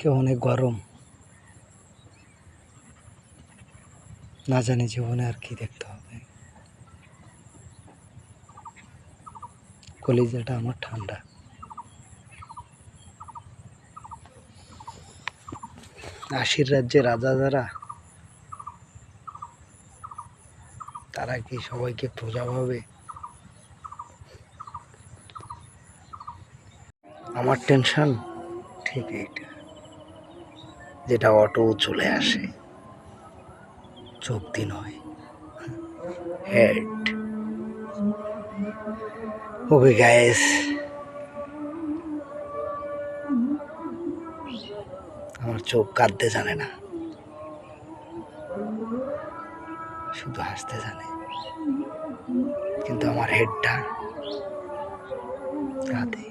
আজকে অনেক গরম, না জানি জীবনে আর কি দেখতে হবে। কলিজাটা আমার ঠান্ডা। আশির রাজ্যে রাজা যারা, তারা কি সবাইকে প্রজা ভাবে? আমার টেনশন ঠিক এইটা, যেটা অটো চলে আসে, চোখ নয়, হেড। ওকে গাইস, আমার চোখ কাঁদতে জানে না, শুধু হাসতে জানে, কিন্তু আমার হেডটা কাঁদে।